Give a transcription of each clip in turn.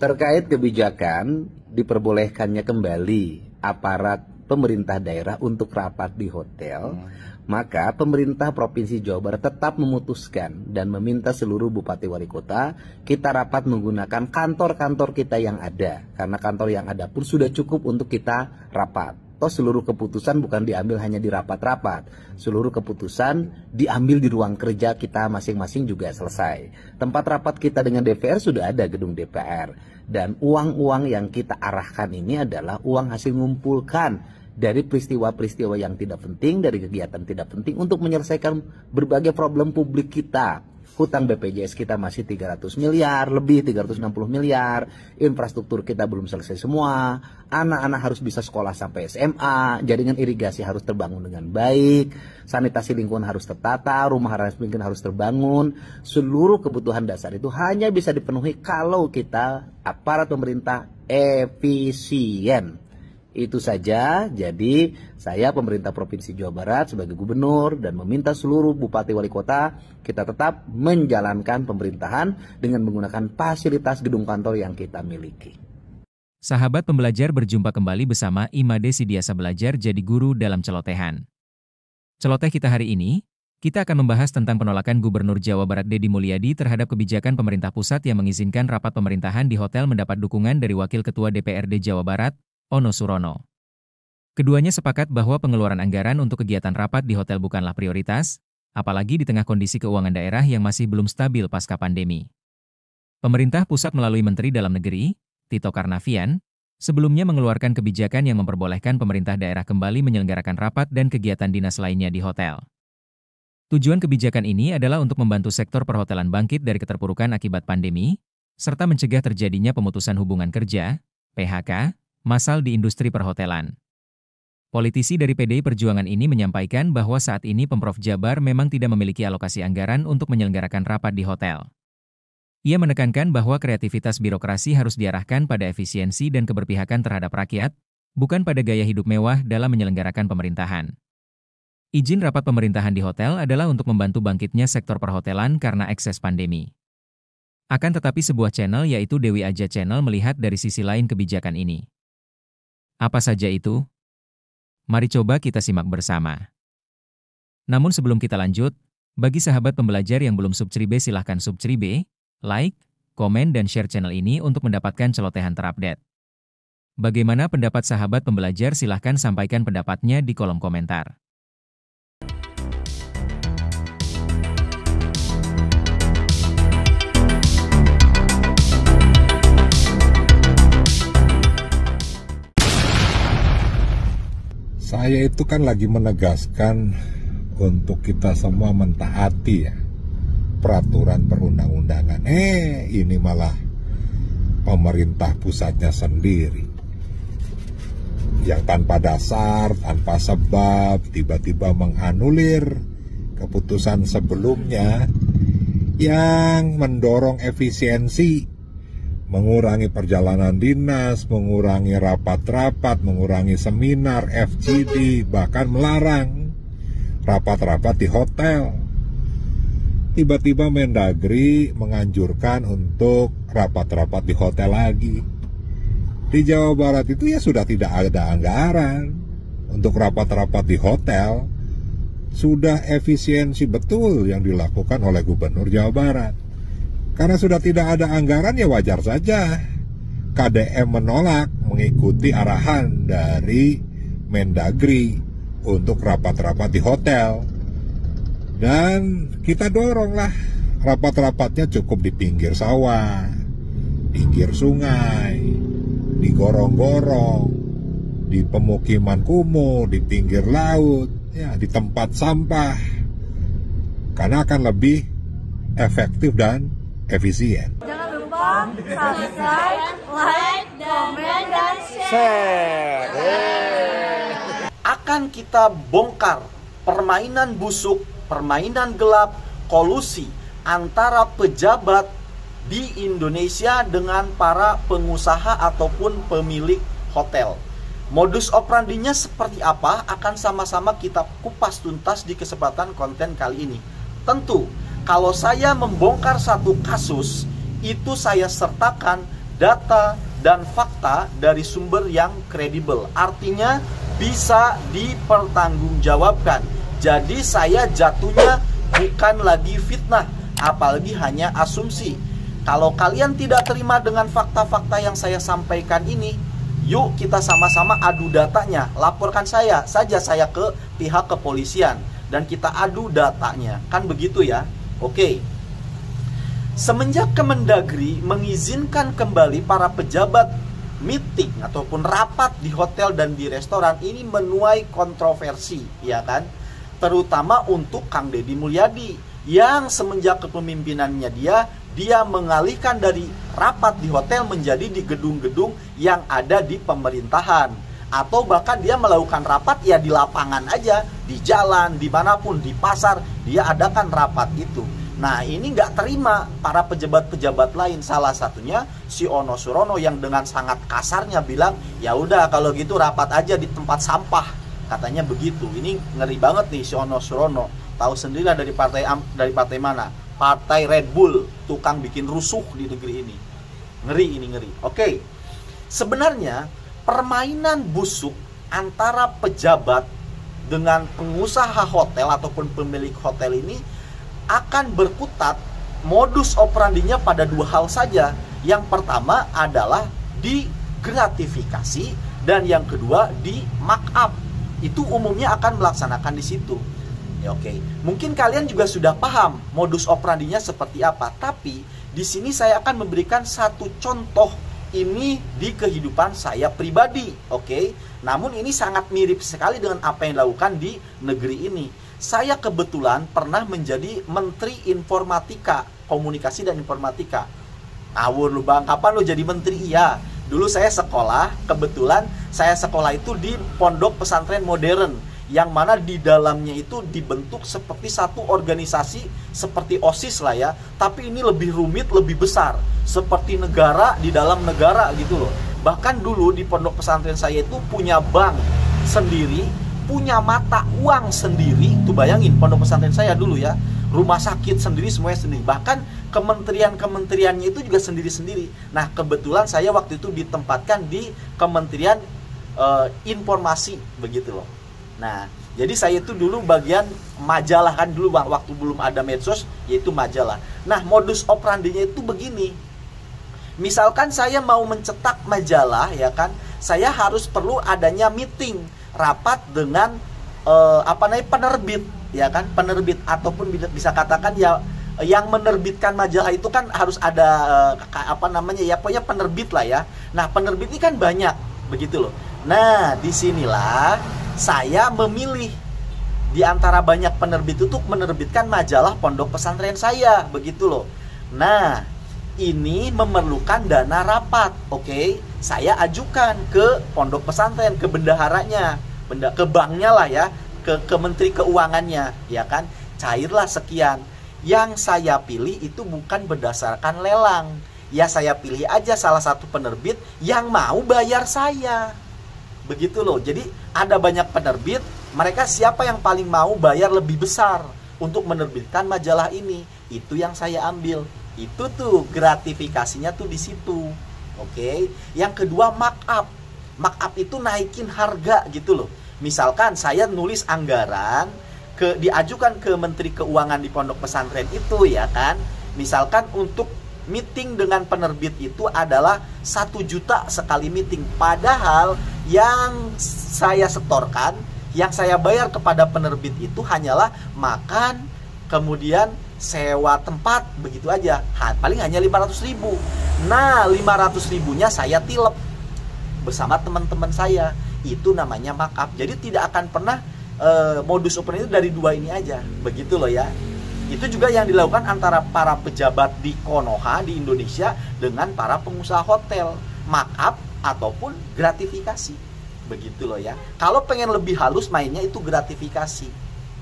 Terkait kebijakan diperbolehkannya kembali aparat pemerintah daerah untuk rapat di hotel, maka pemerintah Provinsi Jawa Barat tetap memutuskan dan meminta seluruh bupati wali kota kita rapat menggunakan kantor-kantor kita yang ada, karena kantor yang ada pun sudah cukup untuk kita rapat. Toh seluruh keputusan bukan diambil hanya di rapat-rapat, seluruh keputusan diambil di ruang kerja kita masing-masing juga selesai. Tempat rapat kita dengan DPR sudah ada gedung DPR, dan uang-uang yang kita arahkan ini adalah uang hasil ngumpulkan dari peristiwa-peristiwa yang tidak penting, dari kegiatan tidak penting untuk menyelesaikan berbagai problem publik kita. Hutang BPJS kita masih 300 miliar, lebih 360 miliar, infrastruktur kita belum selesai semua, anak-anak harus bisa sekolah sampai SMA, jaringan irigasi harus terbangun dengan baik, sanitasi lingkungan harus tertata, rumah rakyat miskin harus terbangun, seluruh kebutuhan dasar itu hanya bisa dipenuhi kalau kita aparat pemerintah efisien. Itu saja. Jadi saya pemerintah Provinsi Jawa Barat sebagai gubernur dan meminta seluruh bupati wali kota kita tetap menjalankan pemerintahan dengan menggunakan fasilitas gedung kantor yang kita miliki. Sahabat pembelajar, berjumpa kembali bersama Imade Sidiasa Belajar Jadi Guru dalam Celotehan. Celoteh kita hari ini, kita akan membahas tentang penolakan Gubernur Jawa Barat Deddy Mulyadi terhadap kebijakan pemerintah pusat yang mengizinkan rapat pemerintahan di hotel mendapat dukungan dari Wakil Ketua DPRD Jawa Barat, Ono Surono. Keduanya sepakat bahwa pengeluaran anggaran untuk kegiatan rapat di hotel bukanlah prioritas, apalagi di tengah kondisi keuangan daerah yang masih belum stabil pasca pandemi. Pemerintah pusat melalui Menteri Dalam Negeri, Tito Karnavian, sebelumnya mengeluarkan kebijakan yang memperbolehkan pemerintah daerah kembali menyelenggarakan rapat dan kegiatan dinas lainnya di hotel. Tujuan kebijakan ini adalah untuk membantu sektor perhotelan bangkit dari keterpurukan akibat pandemi, serta mencegah terjadinya pemutusan hubungan kerja, PHK, massal di industri perhotelan. Politisi dari PDI Perjuangan ini menyampaikan bahwa saat ini Pemprov Jabar memang tidak memiliki alokasi anggaran untuk menyelenggarakan rapat di hotel. Ia menekankan bahwa kreativitas birokrasi harus diarahkan pada efisiensi dan keberpihakan terhadap rakyat, bukan pada gaya hidup mewah dalam menyelenggarakan pemerintahan. Izin rapat pemerintahan di hotel adalah untuk membantu bangkitnya sektor perhotelan karena ekses pandemi. Akan tetapi sebuah channel yaitu Dewi Aja Channel melihat dari sisi lain kebijakan ini. Apa saja itu? Mari coba kita simak bersama. Namun sebelum kita lanjut, bagi sahabat pembelajar yang belum subscribe silahkan subscribe, like, komen dan share channel ini untuk mendapatkan celotehan terupdate. Bagaimana pendapat sahabat pembelajar? Silahkan sampaikan pendapatnya di kolom komentar. Saya itu kan lagi menegaskan untuk kita semua mentaati ya peraturan perundang-undangan. Ini malah pemerintah pusatnya sendiri yang tanpa dasar, tanpa sebab, tiba-tiba menganulir keputusan sebelumnya yang mendorong efisiensi, mengurangi perjalanan dinas, mengurangi rapat-rapat, mengurangi seminar, FGD, bahkan melarang rapat-rapat di hotel. Tiba-tiba Mendagri menganjurkan untuk rapat-rapat di hotel lagi. Di Jawa Barat itu ya sudah tidak ada anggaran untuk rapat-rapat di hotel. Sudah efisiensi betul yang dilakukan oleh Gubernur Jawa Barat. Karena sudah tidak ada anggaran ya wajar saja KDM menolak mengikuti arahan dari Mendagri untuk rapat-rapat di hotel. Dan kita doronglah rapat-rapatnya cukup di pinggir sawah, pinggir sungai, di gorong-gorong, di pemukiman kumuh, di pinggir laut, ya, di tempat sampah. Karena akan lebih efektif dan efisien. Jangan lupa subscribe, like, komen, dan share. Akan kita bongkar permainan busuk, permainan gelap, kolusi antara pejabat di Indonesia dengan para pengusaha ataupun pemilik hotel. Modus operandinya seperti apa akan sama-sama kita kupas tuntas di kesempatan konten kali ini. Tentu, kalau saya membongkar satu kasus, itu saya sertakan data dan fakta dari sumber yang kredibel. Artinya bisa dipertanggungjawabkan. Jadi saya jatuhnya bukan lagi fitnah, apalagi hanya asumsi. Kalau kalian tidak terima dengan fakta-fakta yang saya sampaikan ini, yuk kita sama-sama adu datanya. Laporkan saya saja ke pihak kepolisian dan kita adu datanya. Kan begitu ya? Oke. Semenjak Kemendagri mengizinkan kembali para pejabat meeting ataupun rapat di hotel dan di restoran, ini menuai kontroversi, ya kan? Terutama untuk Kang Deddy Mulyadi yang semenjak kepemimpinannya dia mengalihkan dari rapat di hotel menjadi di gedung-gedung yang ada di pemerintahan, atau bahkan dia melakukan rapat ya di lapangan aja, di jalan, dimanapun, di pasar dia adakan rapat itu. Nah, ini nggak terima para pejabat-pejabat lain, salah satunya si Ono Surono yang dengan sangat kasarnya bilang, ya udah kalau gitu rapat aja di tempat sampah, katanya begitu. Ini ngeri banget nih si Ono Surono. Tahu sendiri dari partai mana? Partai Red Bull, tukang bikin rusuh di negeri ini. Ngeri ini, ngeri. Oke. Sebenarnya permainan busuk antara pejabat dengan pengusaha hotel ataupun pemilik hotel ini akan berkutat modus operandinya pada dua hal saja. Yang pertama adalah di gratifikasi dan yang kedua di markup. Itu umumnya akan melaksanakan di situ. Ya, oke. Mungkin kalian juga sudah paham modus operandinya seperti apa, tapi di sini saya akan memberikan satu contoh ini di kehidupan saya pribadi, oke? Namun ini sangat mirip sekali dengan apa yang dilakukan di negeri ini. Saya kebetulan pernah menjadi Menteri Informatika, Komunikasi dan Informatika. Ngawur lu bang, kapan lu jadi menteri? Iya, dulu saya sekolah, kebetulan saya sekolah itu di Pondok Pesantren Modern, yang mana di dalamnya itu dibentuk seperti satu organisasi seperti OSIS lah ya, tapi ini lebih rumit, lebih besar, seperti negara di dalam negara gitu loh. Bahkan dulu di Pondok Pesantren saya itu punya bank sendiri, punya mata uang sendiri. Tuh bayangin, Pondok Pesantren saya dulu ya, rumah sakit sendiri, semuanya sendiri. Bahkan kementerian-kementeriannya itu juga sendiri-sendiri. Nah, kebetulan saya waktu itu ditempatkan di Kementerian Informasi begitu loh. Nah, jadi saya itu dulu bagian majalah kan dulu bang, waktu belum ada medsos, yaitu majalah. Nah, modus operandinya itu begini. Misalkan saya mau mencetak majalah, ya kan, saya harus perlu adanya meeting, rapat dengan penerbit, ya kan, penerbit ataupun bisa katakan ya yang menerbitkan majalah itu kan harus ada pokoknya penerbit lah ya. Nah, penerbit ini kan banyak begitu loh. Nah, disinilah saya memilih di antara banyak penerbit untuk menerbitkan majalah Pondok Pesantren saya, begitu loh. Nah, ini memerlukan dana rapat, oke? Saya ajukan ke Pondok Pesantren, ke bendaharanya, ke banknya lah ya, ke Menteri Keuangannya, ya kan? Cairlah sekian. Yang saya pilih itu bukan berdasarkan lelang. Ya saya pilih aja salah satu penerbit yang mau bayar saya. Begitu loh. Jadi ada banyak penerbit, mereka siapa yang paling mau bayar lebih besar untuk menerbitkan majalah ini, itu yang saya ambil. Itu tuh gratifikasinya tuh di situ. Oke. Yang kedua markup. Markup itu naikin harga gitu loh. Misalkan saya nulis anggaran diajukan ke Menteri Keuangan di Pondok Pesantren itu, ya kan. Misalkan untuk meeting dengan penerbit itu adalah 1 juta sekali meeting. Padahal yang saya setorkan, yang saya bayar kepada penerbit itu hanyalah makan, kemudian sewa tempat, begitu aja. Paling hanya 500.000. Nah, 500.000-nya saya tilep bersama teman-teman saya. Itu namanya markup. Jadi tidak akan pernah modus operandi itu dari dua ini aja. Begitu loh ya. Itu juga yang dilakukan antara para pejabat di Konoha di Indonesia dengan para pengusaha hotel, markup ataupun gratifikasi. Begitu loh ya. Kalau pengen lebih halus mainnya itu gratifikasi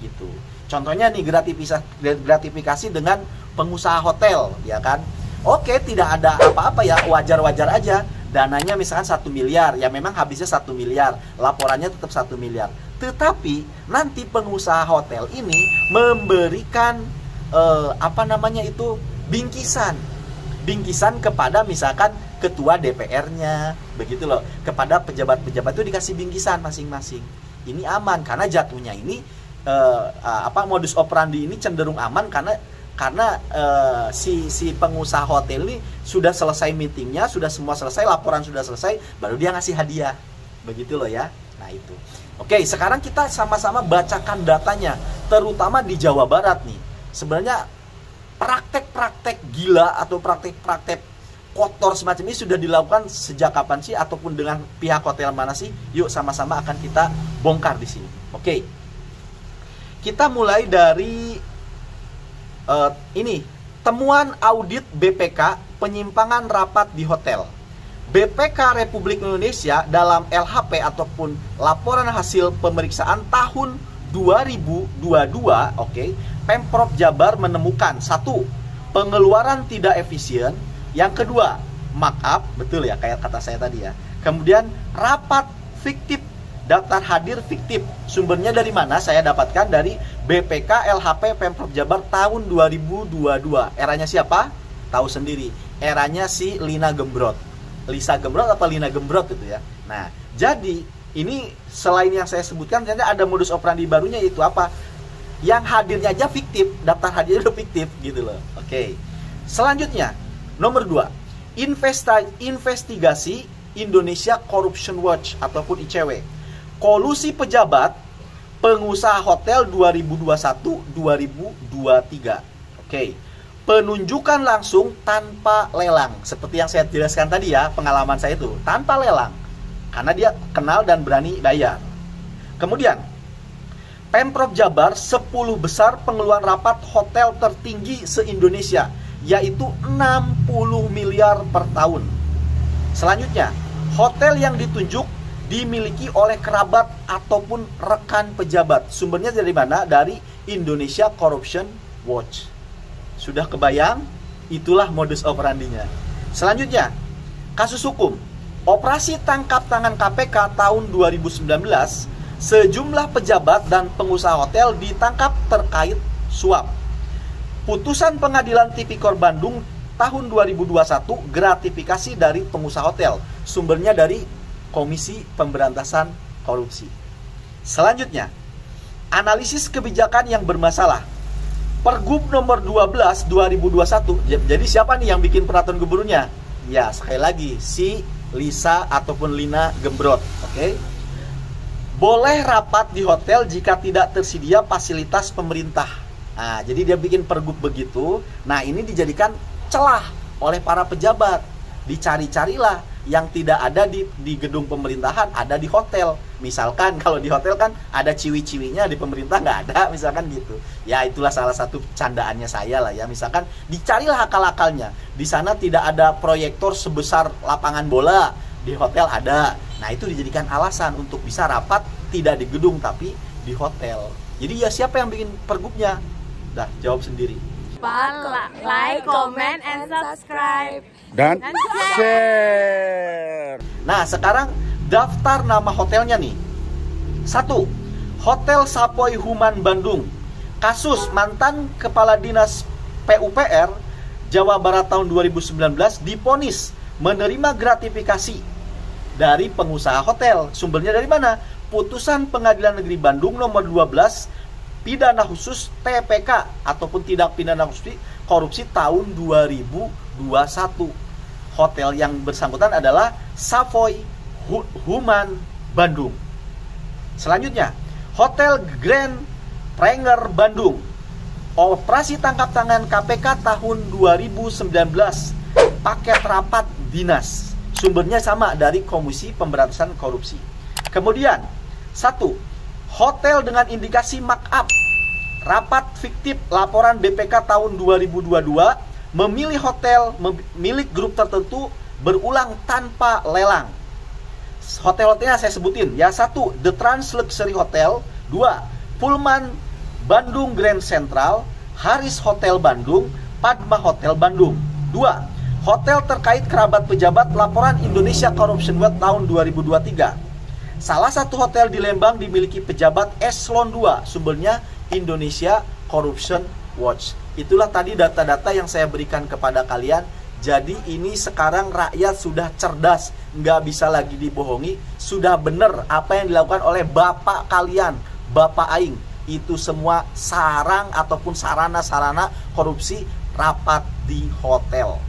gitu. Contohnya nih gratifikasi dengan pengusaha hotel, ya kan. Oke, tidak ada apa-apa ya, wajar-wajar aja. Dananya misalkan 1 miliar, ya memang habisnya 1 miliar, laporannya tetap 1 miliar. Tetapi nanti pengusaha hotel ini memberikan bingkisan bingkisan kepada misalkan ketua DPR-nya, begitu loh. Kepada pejabat-pejabat itu dikasih bingkisan masing-masing. Ini aman karena jatuhnya ini modus operandi ini cenderung aman karena si pengusaha hotel ini sudah selesai meetingnya, sudah semua selesai, laporan sudah selesai, baru dia ngasih hadiah, begitu loh ya. Nah itu. Oke, sekarang kita sama-sama bacakan datanya, terutama di Jawa Barat nih. Sebenarnya praktek-praktek gila atau praktek-praktek kotor semacam ini sudah dilakukan sejak kapan sih, ataupun dengan pihak hotel mana sih? Yuk sama-sama akan kita bongkar di sini. Oke, kita mulai dari ini, temuan audit BPK penyimpangan rapat di hotel. BPK Republik Indonesia dalam LHP ataupun laporan hasil pemeriksaan tahun 2022, Pemprov Jabar menemukan 1. Pengeluaran tidak efisien. Yang kedua, markup, betul ya kayak kata saya tadi ya. Kemudian rapat fiktif, daftar hadir fiktif. Sumbernya dari mana? Saya dapatkan dari BPK LHP Pemprov Jabar tahun 2022. Eranya siapa? Tahu sendiri. Eranya si Lina Gembrot. Lisa Gembrot apa Lina Gembrot itu ya. Nah, jadi ini selain yang saya sebutkan, ternyata ada modus operandi barunya, itu apa? Yang hadirnya aja fiktif, daftar hadirnya udah fiktif gitu loh. Oke. Selanjutnya, nomor 2, investigasi Indonesia Corruption Watch ataupun ICW. Kolusi pejabat pengusaha hotel 2021-2023. Oke. Penunjukan langsung tanpa lelang. Seperti yang saya jelaskan tadi ya, pengalaman saya itu tanpa lelang. Karena dia kenal dan berani bayar. Kemudian, Pemprov Jabar 10 besar pengeluaran rapat hotel tertinggi se-Indonesia, yaitu 60 miliar per tahun. Selanjutnya, hotel yang ditunjuk dimiliki oleh kerabat ataupun rekan pejabat. Sumbernya dari mana? Dari Indonesia Corruption Watch. Sudah kebayang? Itulah modus operandinya. Selanjutnya, kasus hukum. Operasi tangkap tangan KPK tahun 2019, sejumlah pejabat dan pengusaha hotel ditangkap terkait suap. Putusan Pengadilan Tipikor Bandung tahun 2021, gratifikasi dari pengusaha hotel. Sumbernya dari Komisi Pemberantasan Korupsi. Selanjutnya, analisis kebijakan yang bermasalah. Pergub nomor 12 2021. Jadi siapa nih yang bikin peraturan gubernurnya? Ya, sekali lagi si Lisa ataupun Lina Gembrot. Oke. Boleh rapat di hotel jika tidak tersedia fasilitas pemerintah. Nah, jadi dia bikin pergub begitu. Nah, ini dijadikan celah oleh para pejabat. Dicari-carilah yang tidak ada di gedung pemerintahan, ada di hotel. Misalkan kalau di hotel kan ada ciwi-ciwinya, di pemerintah nggak ada, misalkan gitu. Ya, itulah salah satu candaannya saya lah ya. Misalkan dicarilah akal-akalnya. Di sana tidak ada proyektor sebesar lapangan bola, di hotel ada. Nah, itu dijadikan alasan untuk bisa rapat tidak di gedung tapi di hotel. Jadi ya siapa yang bikin pergubnya? Dah, jawab sendiri. Like, comment, and subscribe. Dan share. Nah, sekarang daftar nama hotelnya nih. 1. Hotel Savoy Human Bandung. Kasus mantan Kepala Dinas PUPR Jawa Barat tahun 2019 divonis menerima gratifikasi dari pengusaha hotel. Sumbernya dari mana? Putusan Pengadilan Negeri Bandung nomor 12 pidana khusus TPK ataupun tindak pidana korupsi tahun 2021. Hotel yang bersangkutan adalah Savoy Human Bandung. Selanjutnya, Hotel Grand Pranger Bandung. Operasi tangkap tangan KPK tahun 2019. Paket rapat dinas. Sumbernya sama dari Komisi Pemberantasan Korupsi. Kemudian, 1. Hotel dengan indikasi markup. Rapat fiktif laporan BPK tahun 2022. Memilih hotel milik grup tertentu berulang tanpa lelang. Hotel-hotelnya saya sebutin ya. 1. The Trans Luxury Hotel. 2. Pullman Bandung Grand Central, Haris Hotel Bandung, Padma Hotel Bandung. 2. Hotel terkait kerabat pejabat laporan Indonesia Corruption Watch tahun 2023. Salah satu hotel di Lembang dimiliki pejabat eselon 2. Sumbernya Indonesia Corruption Watch. Itulah tadi data-data yang saya berikan kepada kalian Jadi ini sekarang rakyat sudah cerdas, nggak bisa lagi dibohongi. Sudah benar apa yang dilakukan oleh bapak kalian, bapak aing. Itu semua sarang ataupun sarana-sarana korupsi rapat di hotel.